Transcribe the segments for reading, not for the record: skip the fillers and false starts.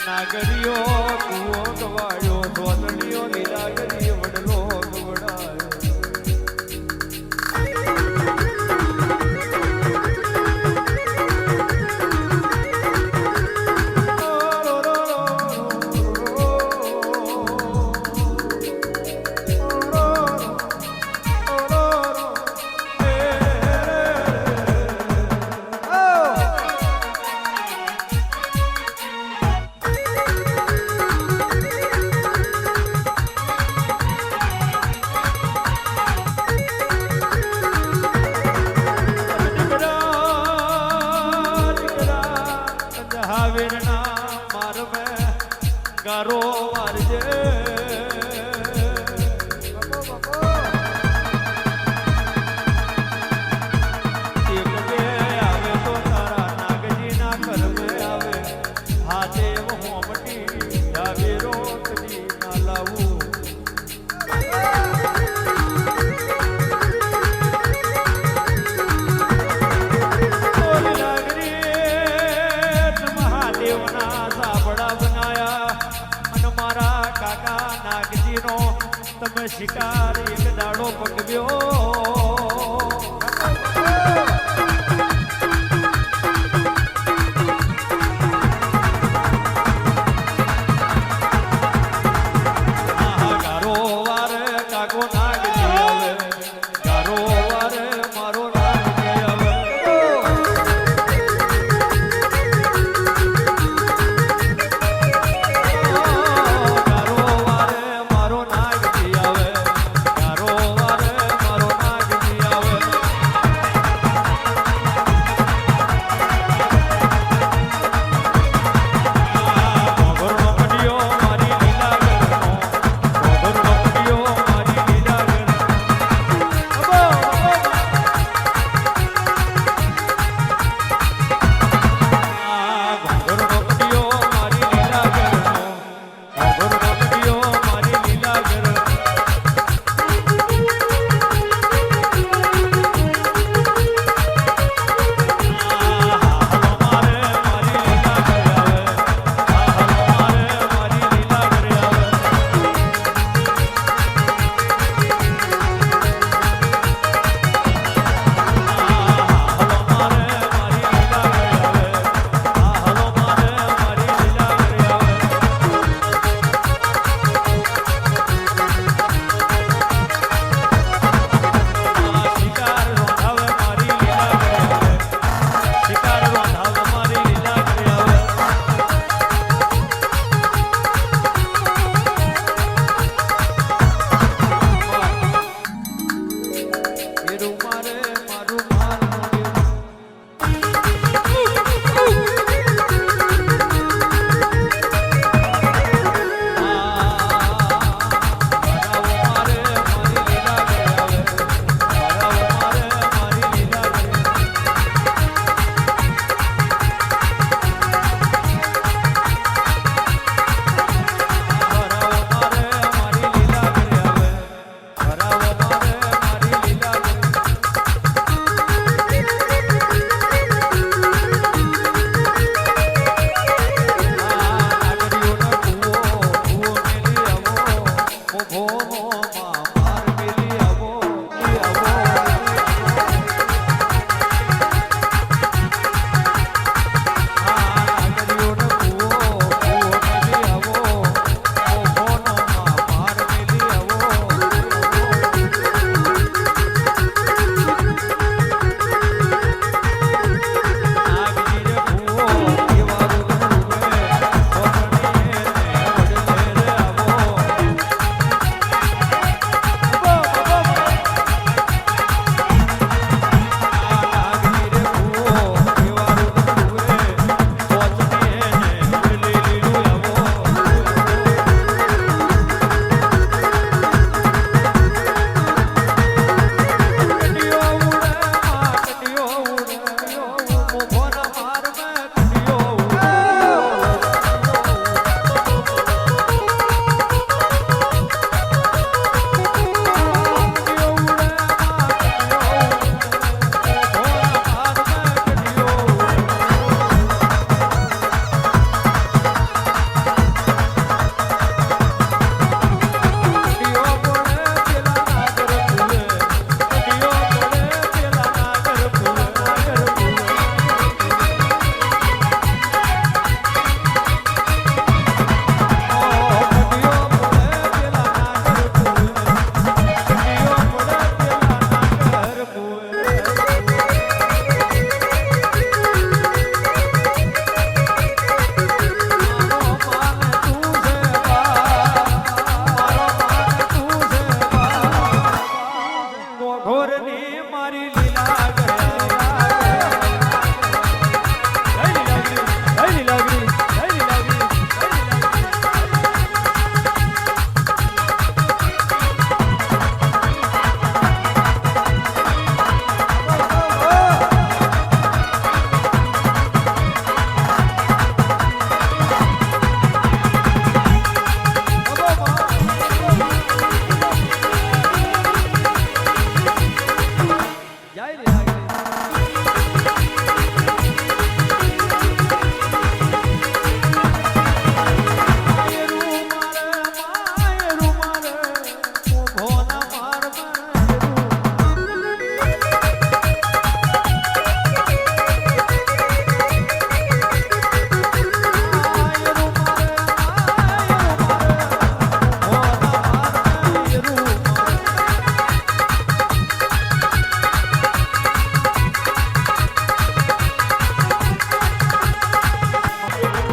નાગરીઓ કુવો ગવાયો ધોતણીઓ લીલાગરી વડલો ગવડાયો ગારો મારજે એક બે આવે તો તારા નાગજીના કર્મે આવે હાથે હોમટી ડાબે રોટલી ના લાવું મહાદેવના સાબડા બનાયા મારા કાકા નાગજીનો તમે શિકાર એક દાડો પકવ્યો ગારો વારે કાકો નાગજી આવે ગારો વારે મારો નાગજી આવે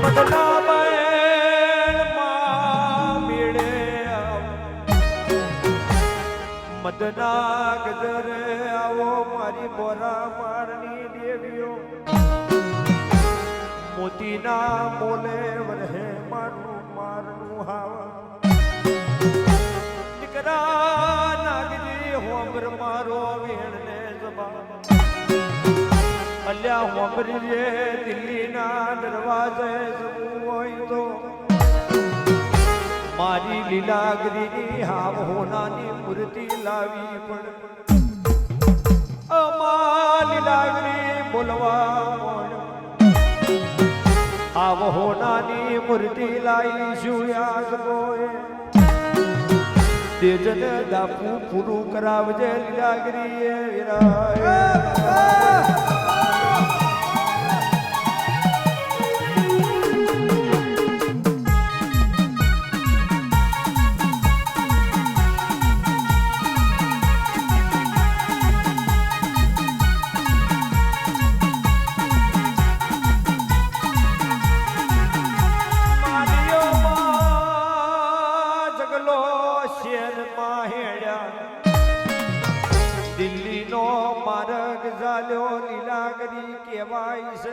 મદના બેન માં મેળે મદના ગજરે આવો મારી બોરા મારની દેવીઓ મોતીના મોલે વરહે મારું મારનું હાવા દીકરા નાગજી હોંબર મારો વેણને જબા અલ્યા હોંબરી રે દિલ્હીના દરવાજે જવું હોય તો મારી લીલાગરીની હાવ હોનાની મૂર્તિ લાવી પણ અમા લીલાગરી બોલવા હાવ હોનાની મૂર્તિ લાવીશું યાદ બોય તેજન દાપુ પૂરું કરાવજે લીલાગરીએ વિરાય દિલ્હીનો માર્ગ ચાલ્યો લીલાગરી કહેવાય છે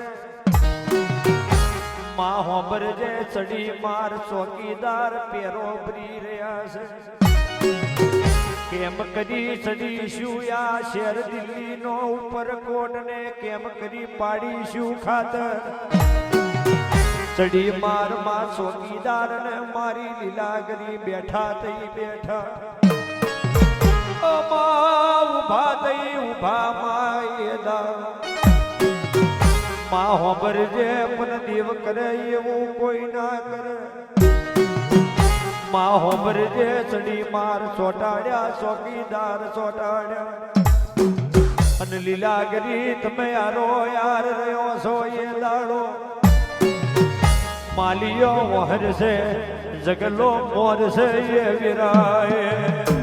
માં હોબર જે ચડી માર ચોકીદાર પેરો ભરી રહ્યા છે કેમ કરી ચડીશું આ શહેર દિલ્હીનો ઉપરકોટ ને કેમ કરી પાડીશું ખાતર ચડી માર માં ચોકીદાર ને મારી લીલાગરી બેઠા થઈ બેઠા ઉભા થઈ ઉભા માયદા માં હોબર જે પણ દેવ કરે એવું કોઈ ના કરે માં હોબર જે ચડી માર ચોટાડ્યા ચોકીદાર ચોટાડ્યા અને લીલાગરી તમે યારો યાર રહ્યો છો એ દાડો માલિયો વહર છે જગલો મોર છે એ વિરાય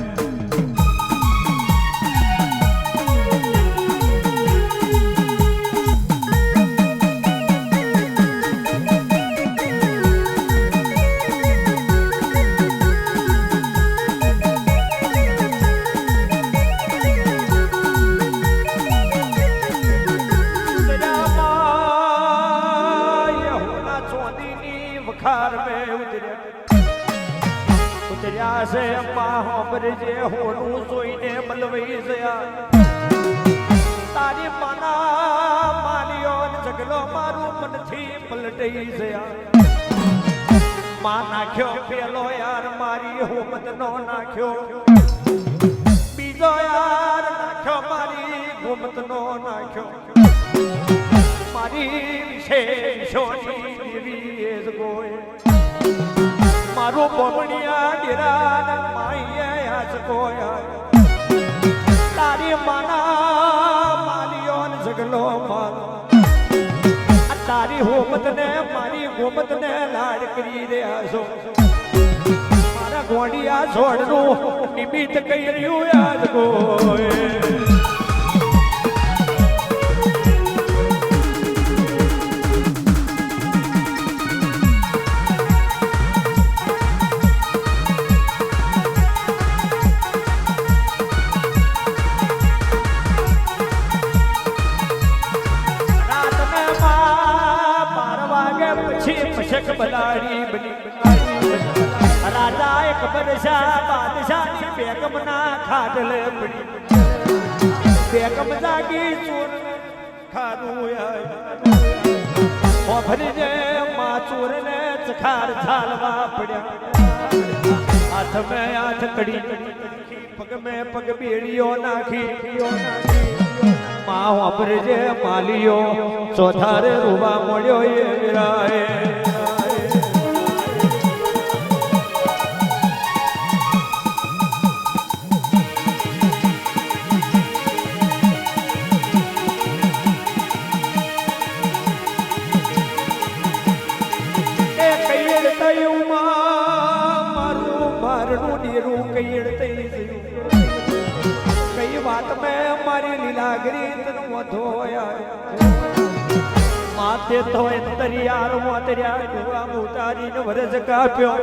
ઉતર્યા છે અમ્મા હોબર જે હોનું જોઈને બલવાઈ ગયા તારી માના માલિયો જગલો મારું મનથી પલટાઈ ગયા માં નાખ્યો પેલો યાર મારી હોમત નો નાખ્યો બીજો યાર નાખ્યો મારી હોમત નો નાખ્યો મારી વિશેષ દેવી જ ગોય મારું બમણિયા ડેરા માયા ચકોયા તારી માના માલિયો જગલો મારો તારી હોમત ને મારી ગોમત ને લાડ કરી રહ્યા છો મારા ગોડિયા છોડનું નિમિત્ત કહી રહ્યું યાદ કોઈ બલાડી બની રાજા એક બરસા બાદશાહની બેગમ ના ખાડલે પડી બેગમ જાગી ચોર ખારું ઓ ભરીને માં ચોર ને ચખાર ઝાલવા પડ્યા હાથ મેં હાથ કડી પગ મેં પગ બેડીઓ નાખી માં વાપરજે માલિયો ચોથારે રૂવા મળ્યો એ વિરાય કઈ વાત મેં મારી લીલાગરી તન વધોયા માં તે તો અંતરિયાર મોતર્યા કુવા ઉતારીને વરજ કાપ્યો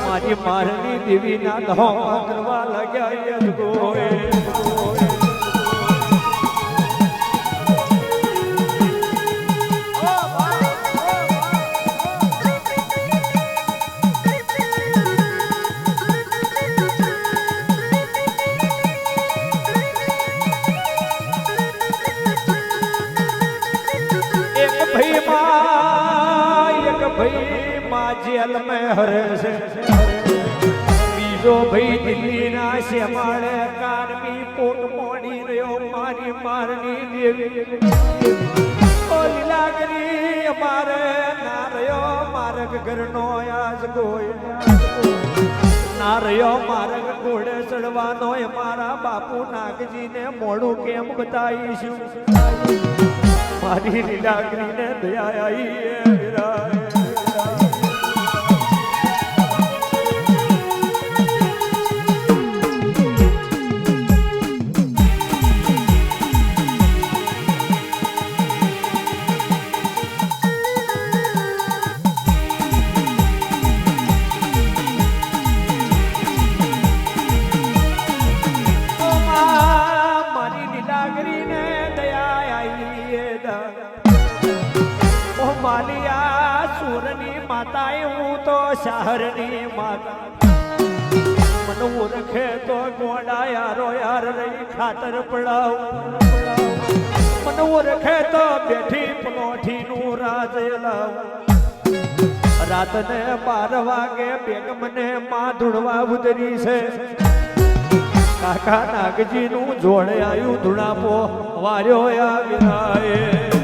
મારી મારની દેવીના દહો કરવા લાગ્યા યજગોએ भाई माँ जेल में हरे से बीजो भाई दिल्ली ना से मारे कारमी पोट मोड़ी रहो मारी मारनी देवी ओ लीलागरी हमारे ना रहो मारक घर नो आज कोई ना रहो मारक घोड़े चढ़वानो हमारा बापू नागजी ने मोड़ू केम बताईशु मारी लीलागरी ने दया आई है विराय माताएं हूँ तो शहरनी माता मन रखे तो गोड़ा यारो यार रही खातर पड़ाऊ मन रखे तो बैठी पलोठी नू राज लाऊ रात ने 12 वागे बेगम ने मां धुड़वा उतरी से काका नागजी नू जोड़ आयु धुड़ापो वार्यो या विराए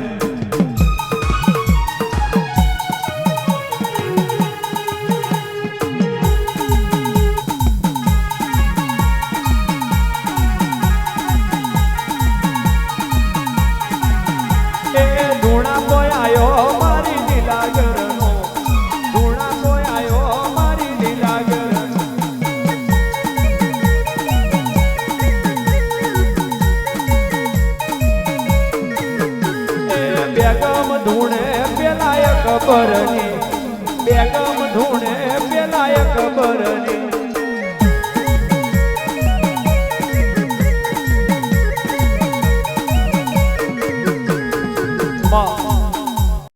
खबर नहीं बेगम ढूंढे बेलायक खबर